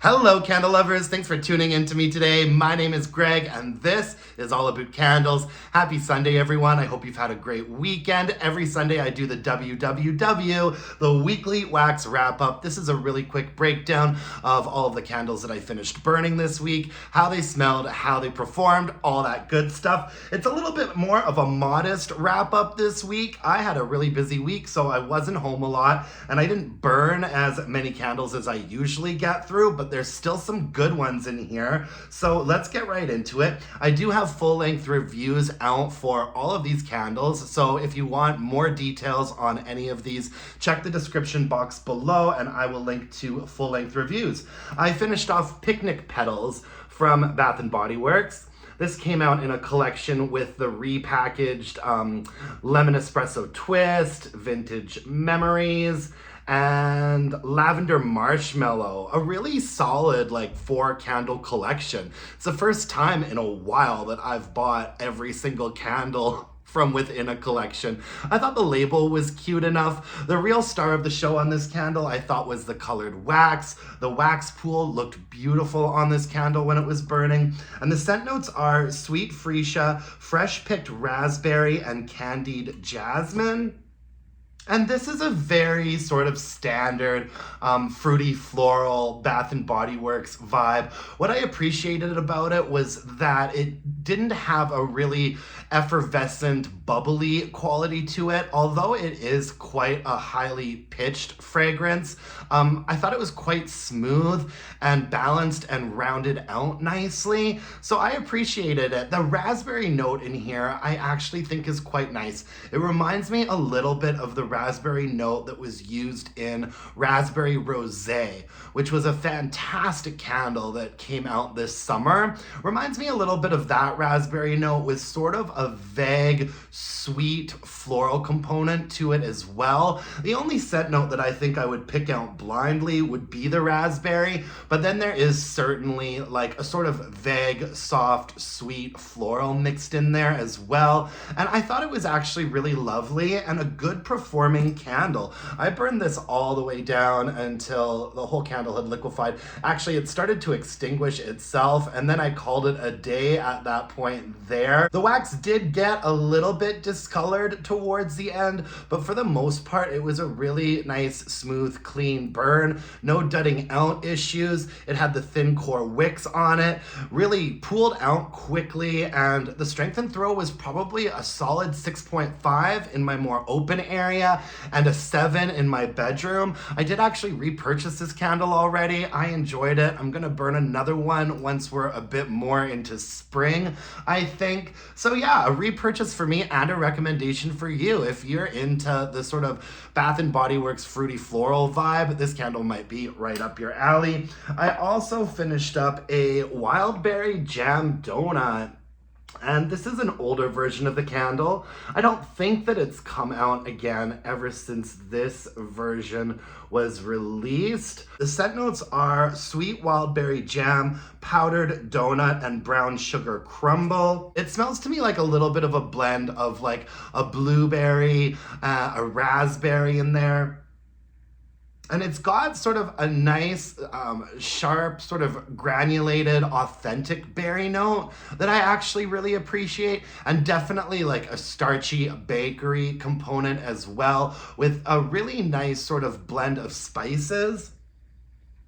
Hello, candle lovers. Thanks for tuning in to me today. My name is Greg, and this is all about candles. Happy Sunday, everyone. I hope you've had a great weekend. Every Sunday, I do the WWW, the weekly wax wrap up. This is a really quick breakdown of all of the candles that I finished burning this week, how they smelled, how they performed, all that good stuff. It's a little bit more of a modest wrap up this week. I had a really busy week, so I wasn't home a lot, and I didn't burn as many candles as I usually get through, but there's still some good ones in here. So let's get right into it. I do have full-length reviews out for all of these candles. So if you want more details on any of these, check the description box below and I will link to full-length reviews. I finished off Picnic Petals from Bath & Body Works. This came out in a collection with the repackaged Lemon Espresso Twist, Vintage Memories, and Lavender Marshmallow. A really solid 4 candle collection. It's the first time in a while that I've bought every single candle from within a collection. I thought the label was cute enough. The real star of the show on this candle I thought was the colored wax. The wax pool looked beautiful on this candle when it was burning. And the scent notes are sweet freesia, fresh picked raspberry, and candied jasmine. And this is a very sort of standard fruity floral Bath & Body Works vibe. What I appreciated about it was that it didn't have a really effervescent, bubbly quality to it. Although it is quite a highly pitched fragrance, I thought it was quite smooth and balanced and rounded out nicely. So I appreciated it. The raspberry note in here I actually think is quite nice. It reminds me a little bit of the raspberry note that was used in Raspberry Rosé, which was a fantastic candle that came out this summer. Reminds me a little bit of that raspberry note with sort of a vague, sweet floral component to it as well. The only scent note that I think I would pick out blindly would be the raspberry, but then there is certainly a sort of vague, soft, sweet floral mixed in there as well. And I thought it was actually really lovely and a good performing candle. I burned this all the way down until the whole candle had liquefied. Actually, it started to extinguish itself, and then I called it a day at that point there. The wax did get a little bit discolored towards the end, but for the most part, it was a really nice, smooth, clean burn. No dudding out issues. It had the thin core wicks on it, really pooled out quickly, and the strength and throw was probably a solid 6.5 in my more open area and a 7 in my bedroom. I did actually repurchase this candle already. I enjoyed it. I'm gonna burn another one once we're a bit more into spring, I think. So yeah, a repurchase for me and a recommendation for you. If you're into the sort of Bath & Body Works fruity floral vibe, this candle might be right up your alley. I also finished up a Wildberry Jam Donut. And this is an older version of the candle. I don't think that it's come out again ever since this version was released. The scent notes are sweet wildberry jam, powdered donut, and brown sugar crumble. It smells to me like a little bit of a blend of a blueberry, a raspberry in there. And it's got sort of a nice, sharp, sort of granulated, authentic berry note that I actually really appreciate. And definitely a starchy bakery component as well, with a really nice sort of blend of spices.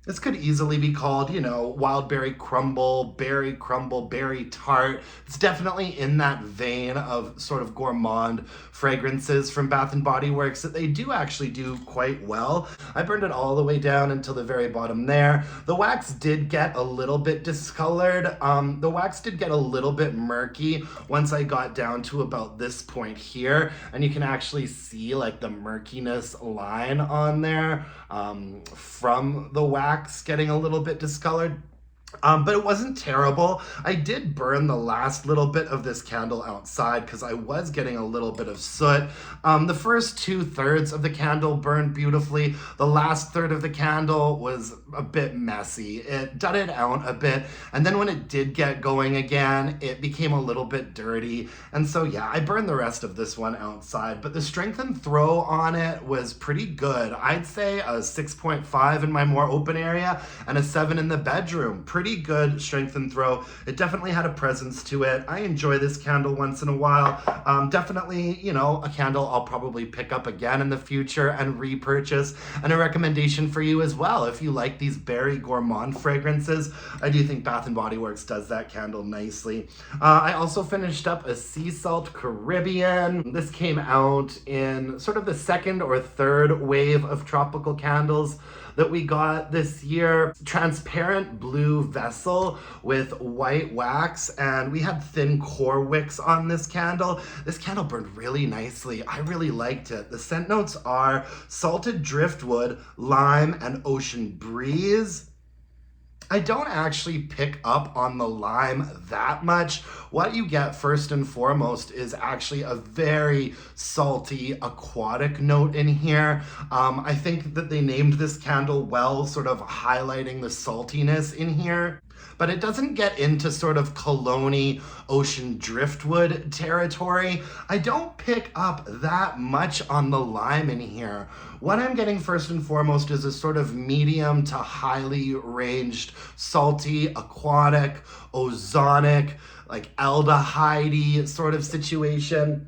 This could easily be called, wildberry crumble, berry tart. It's definitely in that vein of sort of gourmand fragrances from Bath & Body Works that they do actually do quite well. I burned it all the way down until the very bottom there. The wax did get a little bit discolored. The wax did get a little bit murky once I got down to about this point here. And you can actually see the murkiness line on there from the wax getting a little bit discolored. But it wasn't terrible. I did burn the last little bit of this candle outside because I was getting a little bit of soot. The first 2/3 of the candle burned beautifully. The last third of the candle was a bit messy. It dudded out a bit, and then when it did get going again, it became a little bit dirty. And so yeah, I burned the rest of this one outside, but the strength and throw on it was pretty good. I'd say a 6.5 in my more open area and a 7 in the bedroom. Pretty good strength and throw. It definitely had a presence to it. I enjoy this candle once in a while. Definitely, you know, a candle I'll probably pick up again in the future and repurchase. And a recommendation for you as well. If you like these berry gourmand fragrances, I do think Bath & Body Works does that candle nicely. I also finished up a Sea Salt Caribbean. This came out in sort of the second or third wave of tropical candles that we got this year. Transparent blue vessel with white wax, and we had thin core wicks on this candle. This candle burned really nicely. I really liked it. The scent notes are salted driftwood, lime, and ocean breeze. I don't actually pick up on the lime that much. What you get first and foremost is actually a very salty aquatic note in here. I think that they named this candle well, sort of highlighting the saltiness in here. But it doesn't get into sort of cologne-y ocean driftwood territory. I don't pick up that much on the lime in here. What I'm getting first and foremost is a sort of medium to highly ranged, salty, aquatic, ozonic, like aldehyde sort of situation,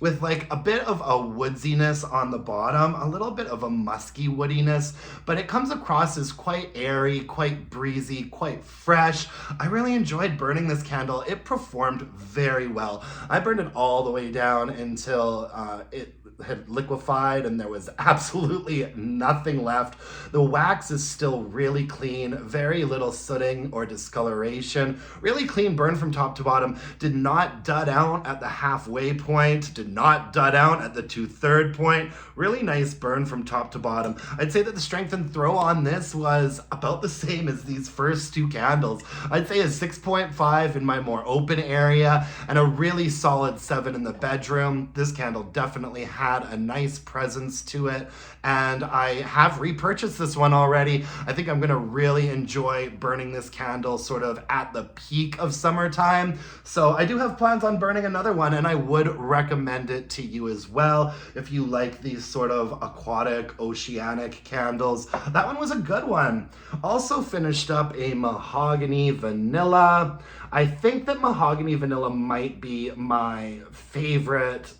with like a bit of a woodsiness on the bottom, a little bit of a musky woodiness, but it comes across as quite airy, quite breezy, quite fresh. I really enjoyed burning this candle. It performed very well. I burned it all the way down until it had liquefied and there was absolutely nothing left. The wax is still really clean, very little sooting or discoloration. Really clean burn from top to bottom. Did not dud out at the halfway point, did not dud out at the 2/3 point. Really nice burn from top to bottom. I'd say that the strength and throw on this was about the same as these first two candles. I'd say a 6.5 in my more open area and a really solid 7 in the bedroom. This candle definitely had a nice presence to it, and I have repurchased this one already. I think I'm gonna really enjoy burning this candle sort of at the peak of summertime. So I do have plans on burning another one, and I would recommend it to you as well if you like these sort of aquatic, oceanic candles. That one was a good one. Also finished up a Mahogany Vanilla. I think that Mahogany Vanilla might be my favorite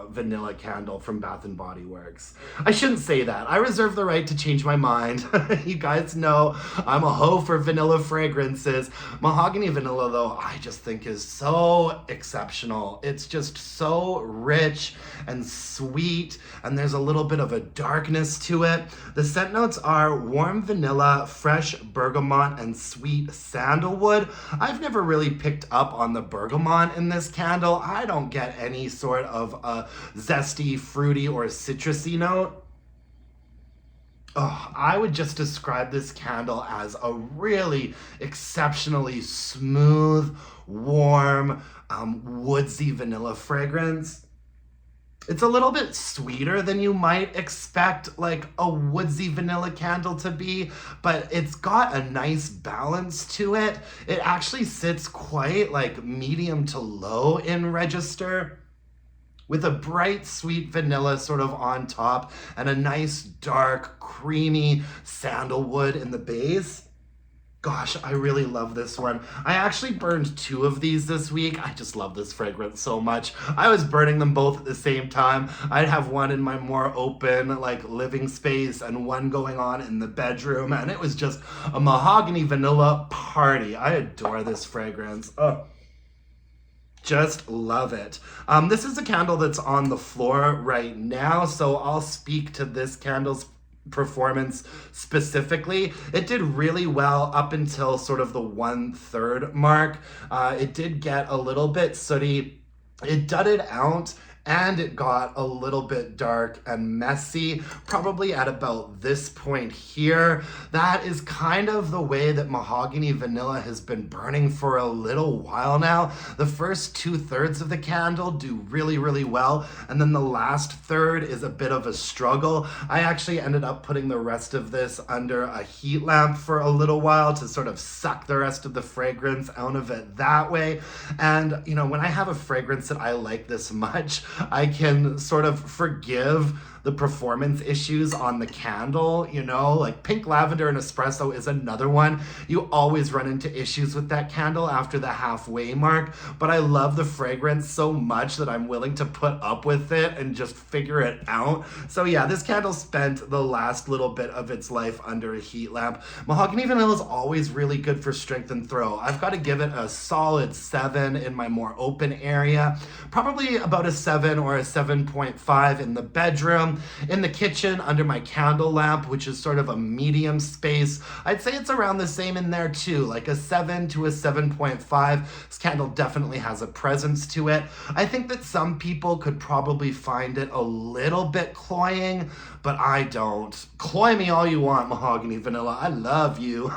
vanilla candle from Bath & Body Works. I shouldn't say that. I reserve the right to change my mind. You guys know I'm a hoe for vanilla fragrances. Mahogany Vanilla, though, I just think is so exceptional. It's just so rich and sweet, and there's a little bit of a darkness to it. The scent notes are warm vanilla, fresh bergamot, and sweet sandalwood. I've never really picked up on the bergamot in this candle. I don't get any sort of a zesty, fruity, or citrusy note. Oh, I would just describe this candle as a really exceptionally smooth, warm, woodsy vanilla fragrance. It's a little bit sweeter than you might expect like a woodsy vanilla candle to be, but it's got a nice balance to it. It actually sits quite like medium to low in register, with a bright sweet vanilla sort of on top and a nice dark creamy sandalwood in the base. Gosh, I really love this one. I actually burned 2 of these this week. I just love this fragrance so much. I was burning them both at the same time. I'd have one in my more open, like, living space and one going on in the bedroom, and it was just a Mahogany Vanilla party. I adore this fragrance. Oh. Just love it. This is a candle that's on the floor right now, so I'll speak to this candle's performance specifically. It did really well up until sort of the 1/3 mark. It did get a little bit sooty. It dudded out and it got a little bit dark and messy, probably at about this point here. That is kind of the way that Mahogany Vanilla has been burning for a little while now. The first 2/3 of the candle do really, really well, and then the last third is a bit of a struggle. I actually ended up putting the rest of this under a heat lamp for a little while to sort of suck the rest of the fragrance out of it that way. And you know, when I have a fragrance that I like this much, I can sort of forgive the performance issues on the candle, you know, like pink lavender and espresso is another one. You always run into issues with that candle after the halfway mark, but I love the fragrance so much that I'm willing to put up with it and just figure it out. So yeah, this candle spent the last little bit of its life under a heat lamp. Mahogany Vanilla is always really good for strength and throw. I've got to give it a solid 7 in my more open area, probably about a 7 or a 7.5 in the bedroom. In the kitchen, under my candle lamp, which is sort of a medium space, I'd say it's around the same in there too, like a 7 to a 7.5. This candle definitely has a presence to it. I think that some people could probably find it a little bit cloying, but I don't. Cloy me all you want, Mahogany Vanilla. I love you.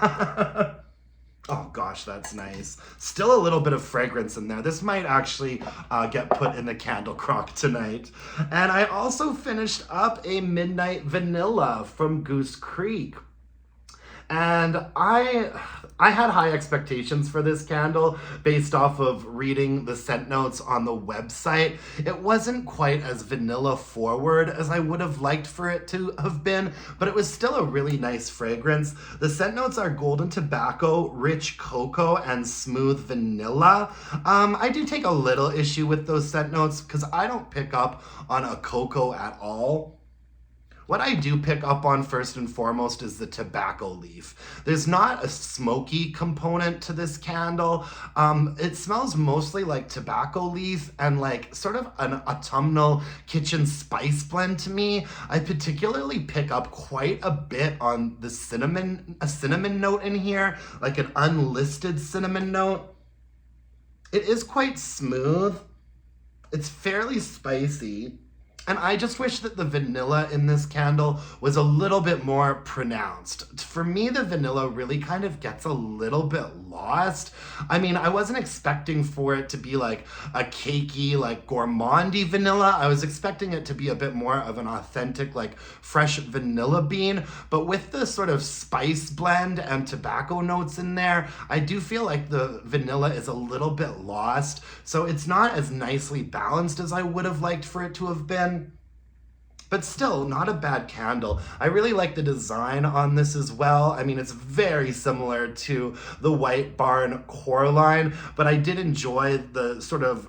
Oh gosh, that's nice. Still a little bit of fragrance in there. This might actually get put in the candle crock tonight. And I also finished up a Midnight Vanilla from Goose Creek. And I had high expectations for this candle based off of reading the scent notes on the website. It wasn't quite as vanilla forward as I would have liked for it to have been, but it was still a really nice fragrance. The scent notes are golden tobacco, rich cocoa, and smooth vanilla. I do take a little issue with those scent notes because I don't pick up on a cocoa at all. What I do pick up on first and foremost is the tobacco leaf. There's not a smoky component to this candle. It smells mostly like tobacco leaf and like sort of an autumnal kitchen spice blend to me. I particularly pick up quite a bit on the cinnamon, a cinnamon note in here, like an unlisted cinnamon note. It is quite smooth. It's fairly spicy. And I just wish that the vanilla in this candle was a little bit more pronounced. For me, the vanilla really kind of gets a little bit lost. I mean, I wasn't expecting for it to be like a cakey, like gourmandy vanilla. I was expecting it to be a bit more of an authentic, like fresh vanilla bean. But with the sort of spice blend and tobacco notes in there, I do feel like the vanilla is a little bit lost. So it's not as nicely balanced as I would have liked for it to have been. But still, not a bad candle. I really like the design on this as well. I mean, it's very similar to the White Barn core line, but I did enjoy the sort of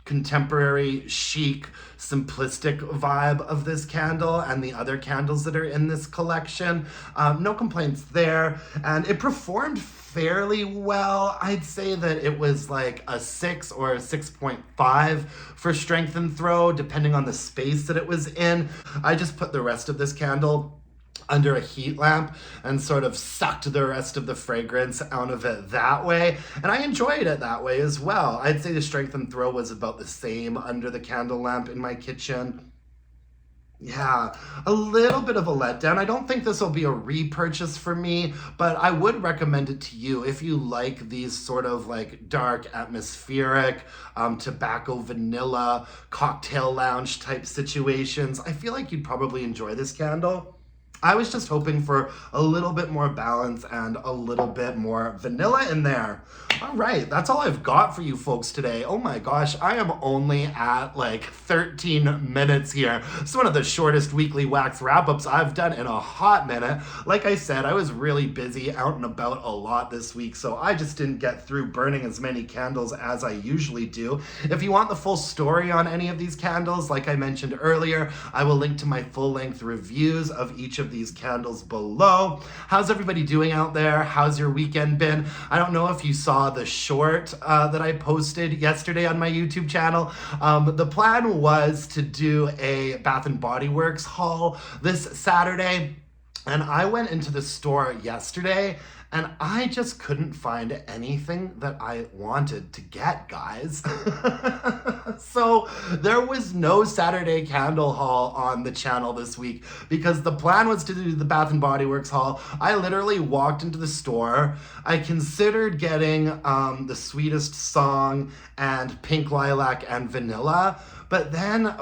contemporary, chic, simplistic vibe of this candle and the other candles that are in this collection. No complaints there. And it performed fairly well. I'd say that it was like a 6 or a 6.5 for strength and throw, depending on the space that it was in. I just put the rest of this candle under a heat lamp and sort of sucked the rest of the fragrance out of it that way. And I enjoyed it that way as well. I'd say the strength and throw was about the same under the candle lamp in my kitchen. Yeah, a little bit of a letdown. I don't think this will be a repurchase for me, but I would recommend it to you if you like these sort of like dark, atmospheric, tobacco, vanilla, cocktail lounge type situations. I feel like you'd probably enjoy this candle. I was just hoping for a little bit more balance and a little bit more vanilla in there. All right, that's all I've got for you folks today. Oh my gosh, I am only at like 13 minutes here. It's one of the shortest weekly wax wrap-ups I've done in a hot minute. Like I said, I was really busy out and about a lot this week, so I just didn't get through burning as many candles as I usually do. If you want the full story on any of these candles, like I mentioned earlier, I will link to my full-length reviews of each of these candles below. How's everybody doing out there? How's your weekend been? I don't know if you saw the short that I posted yesterday on my YouTube channel. The plan was to do a Bath & Body Works haul this Saturday. And I went into the store yesterday and I just couldn't find anything that I wanted to get, guys. So there was no Saturday candle haul on the channel this week because the plan was to do the Bath and Body Works haul. I literally walked into the store. I considered getting the Sweetest Song and Pink Lilac and Vanilla. But then,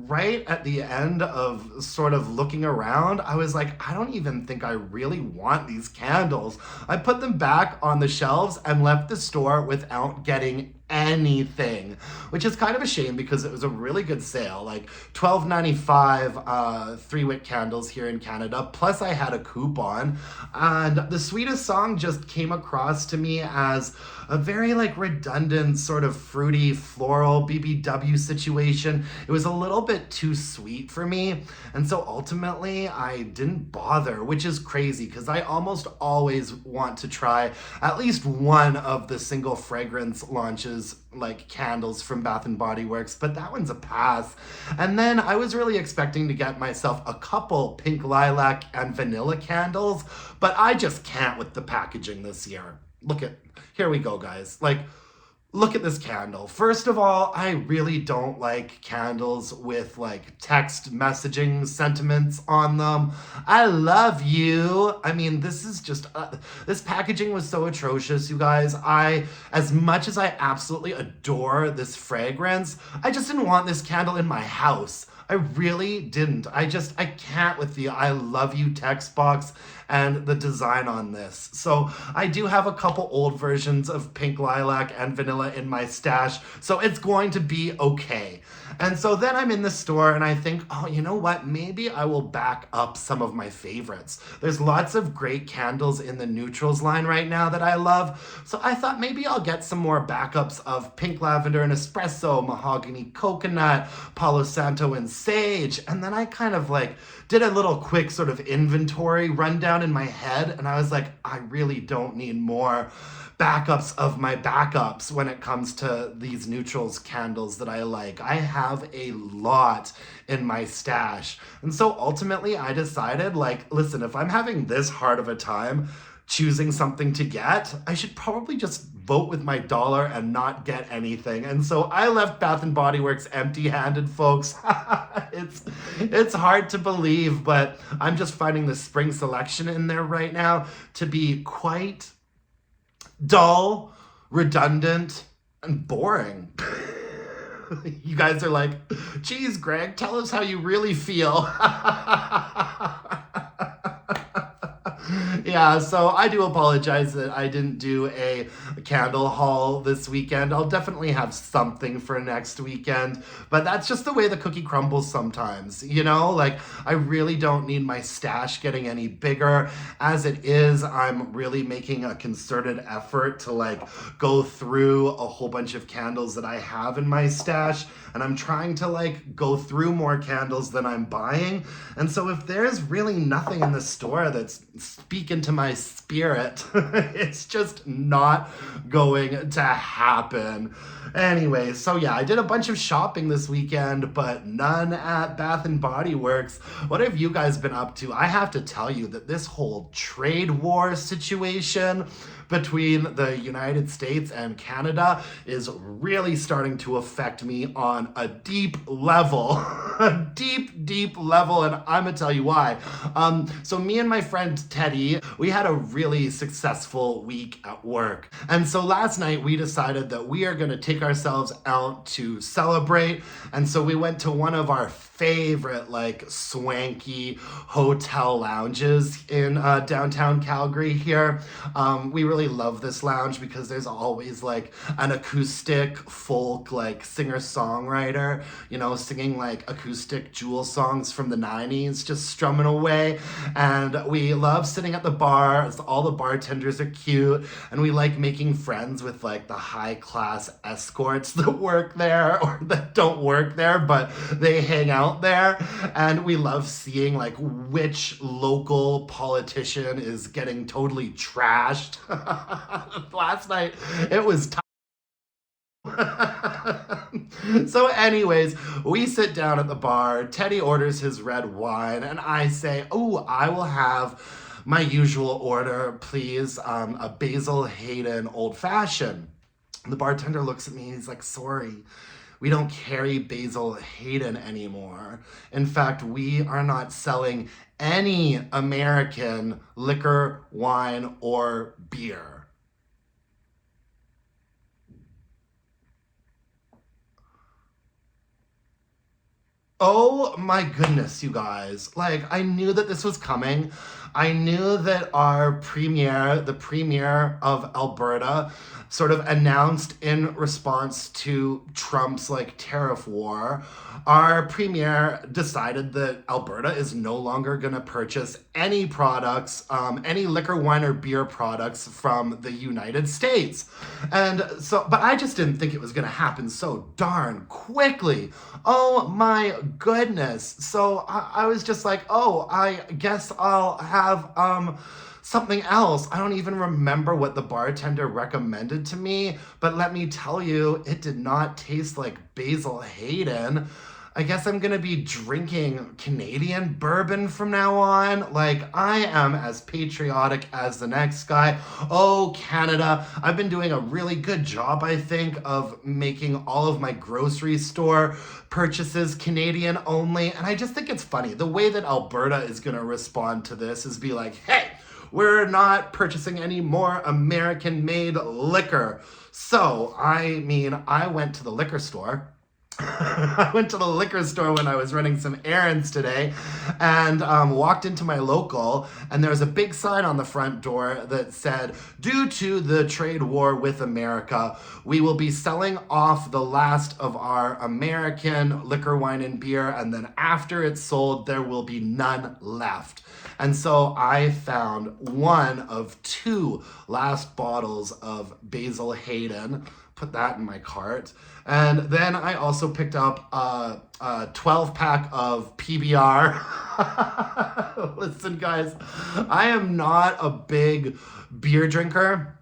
right at the end of sort of looking around, I was like, I don't even think I really want these candles. I put them back on the shelves and left the store without getting anything, which is kind of a shame because it was a really good sale, like $12.95 3-wick candles here in Canada, plus I had a coupon. And the Sweetest Song just came across to me as a very like redundant sort of fruity floral BBW situation. It was a little bit too sweet for me, and so ultimately I didn't bother, which is crazy because I almost always want to try at least one of the single fragrance launches like candles from Bath and Body Works, but that one's a pass. And then I was really expecting to get myself a couple Pink Lilac and Vanilla candles, but I just can't with the packaging this year. Here we go, guys. Like, look at this candle. First of all, I really don't like candles with like text messaging sentiments on them. I love you. I mean, this is just, this packaging was so atrocious, you guys. As much as I absolutely adore this fragrance, I just didn't want this candle in my house. I really didn't. I can't with the I love you text box and the design on this. So I do have a couple old versions of Pink Lilac and Vanilla in my stash, so it's going to be okay. And so then I'm in the store and I think, oh, you know what? Maybe I will back up some of my favorites. There's lots of great candles in the neutrals line right now that I love. So I thought maybe I'll get some more backups of Pink Lavender and Espresso, Mahogany Coconut, Palo Santo and Sage. And then I kind of like did a little quick sort of inventory rundown in my head. And I was like, I really don't need more backups of my backups when it comes to these neutrals candles that I like. I have a lot in my stash. And so ultimately I decided, like, listen, if I'm having this hard of a time choosing something to get, I should probably just vote with my dollar and not get anything. And so I left Bath and Body Works empty-handed, folks. It's hard to believe, but I'm just finding the spring selection in there right now to be quite dull, redundant, and boring. You guys are like, geez, Greg, tell us how you really feel. Yeah, so I do apologize that I didn't do a candle haul this weekend. I'll definitely have something for next weekend, but that's just the way the cookie crumbles sometimes, you know? Like, I really don't need my stash getting any bigger. As it is, I'm really making a concerted effort to like go through a whole bunch of candles that I have in my stash, and I'm trying to like go through more candles than I'm buying. And so if there's really nothing in the store that's speaking to my spirit, it's just not going to happen. Anyway, so yeah, I did a bunch of shopping this weekend, but none at Bath and Body Works. What have you guys been up to? I have to tell you that this whole trade war situation between the United States and Canada is really starting to affect me on a deep level. A deep level, and I'm gonna tell you why. So me and my friend Teddy, we had a really successful week at work. And so last night we decided that we are gonna take ourselves out to celebrate. And so we went to one of our favorite like swanky hotel lounges in downtown Calgary here. We really love this lounge because there's always like an acoustic folk like singer-songwriter, you know, singing like acoustic Jewel songs from the 90s, just strumming away. And we love sitting at the bar. All the bartenders are cute, and we like making friends with like the high-class escorts that work there or that don't work there, but they hang out there. And we love seeing like which local politician is getting totally trashed. Last night it was So anyways, we sit down at the bar. Teddy orders his red wine and I say, oh, I will have My usual order, please, a Basil Hayden old fashioned. The bartender looks at me and he's like, sorry, we don't carry Basil Hayden anymore. In fact, we are not selling any American liquor, wine, or beer. Oh my goodness, you guys. Like, I knew that this was coming. I knew that our premier, the premier of Alberta, sort of announced in response to Trump's like tariff war, our premier decided that Alberta is no longer going to purchase any products, any liquor, wine, or beer products from the United States. And so, but I just didn't think it was going to happen so darn quickly. Oh my goodness. So I was just like, oh, I guess I'll have something else. I don't even remember what the bartender recommended to me, but let me tell you, it did not taste like Basil Hayden. I guess I'm gonna be drinking Canadian bourbon from now on. Like, I am as patriotic as the next guy. Oh, Canada. I've been doing a really good job, I think, of making all of my grocery store purchases Canadian only. And I just think it's funny. The way that Alberta is gonna respond to this is be like, hey, we're not purchasing any more American-made liquor. So, I went to the liquor store. I went to the liquor store when I was running some errands today and walked into my local, and there was a big sign on the front door that said, due to the trade war with America, we will be selling off the last of our American liquor, wine, and beer, and then after it's sold, there will be none left. And so I found one of two last bottles of Basil Hayden, put that in my cart. And then I also picked up a 12-pack of PBR. Listen, guys, I am not a big beer drinker.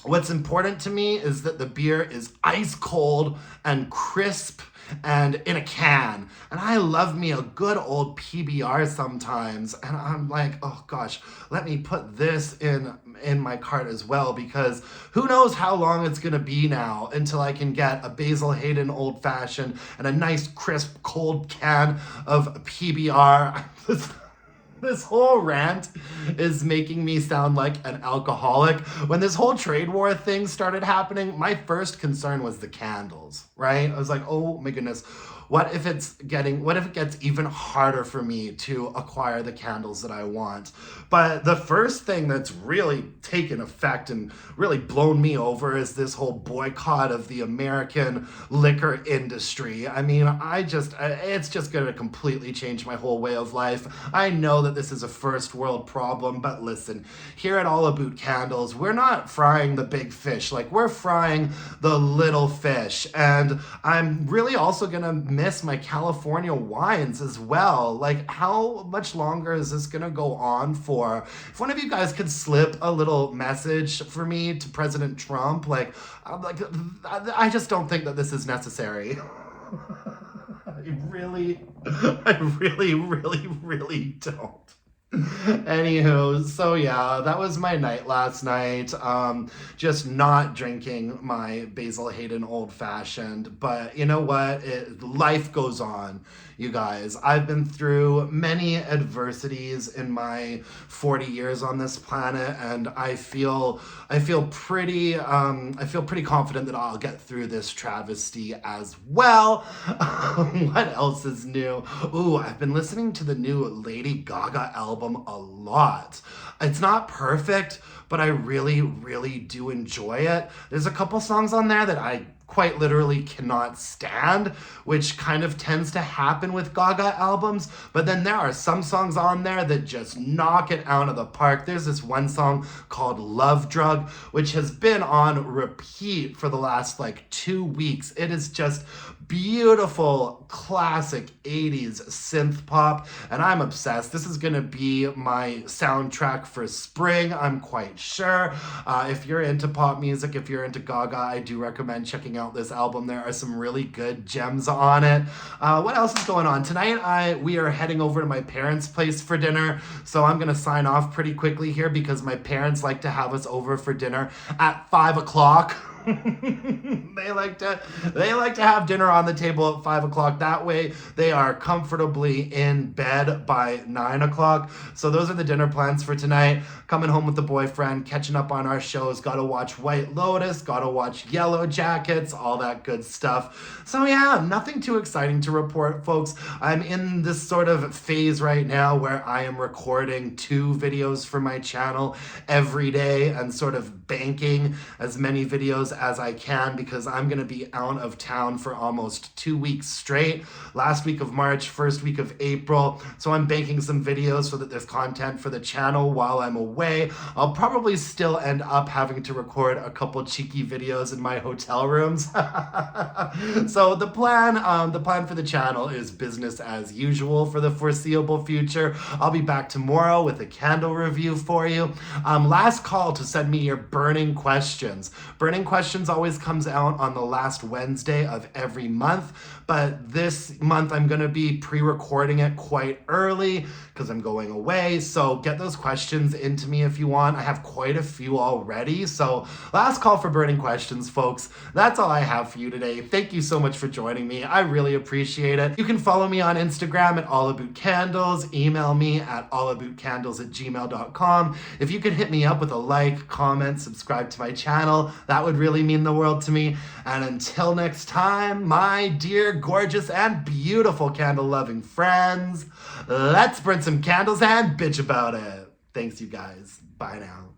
What's important to me is that the beer is ice cold and crisp and in a can. And I love me a good old PBR sometimes. And I'm like, oh gosh, let me put this in my cart as well, because who knows how long it's gonna be now until I can get a Basil Hayden old fashioned and a nice crisp cold can of PBR. This whole rant is making me sound like an alcoholic. When this whole trade war thing started happening, my first concern was the candles, right? I was like, oh my goodness, what if it gets even harder for me to acquire the candles that I want? But the first thing that's really taken effect and really blown me over is this whole boycott of the American liquor industry. I mean, it's just going to completely change my whole way of life. I know that this is a first world problem, but listen, here at All Aboot Candles, we're not frying the big fish. Like, we're frying the little fish. And I'm really also going to miss my California wines as well. Like, how much longer is this gonna go on for? If one of you guys could slip a little message for me to President Trump, I just don't think that this is necessary. I really, really don't. Anywho, so yeah, that was my night last night. Just not drinking my Basil Hayden old fashioned, but you know what? Life goes on, you guys. I've been through many adversities in my 40 years on this planet, and I feel pretty confident that I'll get through this travesty as well. What else is new? Ooh, I've been listening to the new Lady Gaga album a lot. It's not perfect, but I really, really do enjoy it. There's a couple songs on there that I quite literally cannot stand, which kind of tends to happen with Gaga albums, but then there are some songs on there that just knock it out of the park. There's this one song called Love Drug, which has been on repeat for the last 2 weeks. It is just beautiful, classic 80s synth pop, and I'm obsessed. This is gonna be my soundtrack for spring, I'm quite sure. If you're into pop music, if you're into Gaga, I do recommend checking checking out this album. There are some really good gems on it. What else is going on? Tonight we are heading over to my parents' place for dinner, so I'm going to sign off pretty quickly here because my parents like to have us over for dinner at 5 o'clock. They like to have dinner on the table at 5 o'clock. That way they are comfortably in bed by 9 o'clock. So those are the dinner plans for tonight. Coming home with the boyfriend, catching up on our shows. Gotta watch White Lotus, gotta watch Yellow Jackets, all that good stuff. So yeah, nothing too exciting to report, folks. I'm in this sort of phase right now where I am recording 2 videos for my channel every day and sort of banking as many videos as I can because I'm going to be out of town for almost 2 weeks straight. Last week of March, first week of April. So I'm banking some videos so that there's content for the channel while I'm away. I'll probably still end up having to record a couple cheeky videos in my hotel rooms. So the plan for the channel is business as usual for the foreseeable future. I'll be back tomorrow with a candle review for you. Last call to send me your burning questions. Burning questions always comes out on the last Wednesday of every month, but this month I'm going to be pre-recording it quite early because I'm going away. So get those questions into me if you want. I have quite a few already. So last call for burning questions, folks. That's all I have for you today. Thank you so much for joining me. I really appreciate it. You can follow me on Instagram at allabootcandles. Email me at allabootcandles@gmail.com. If you could hit me up with a like, comment, subscribe to my channel, that would really mean the world to me. And until next time, my dear, gorgeous, and beautiful candle-loving friends, let's burn some candles and bitch about it. Thanks, you guys. Bye now.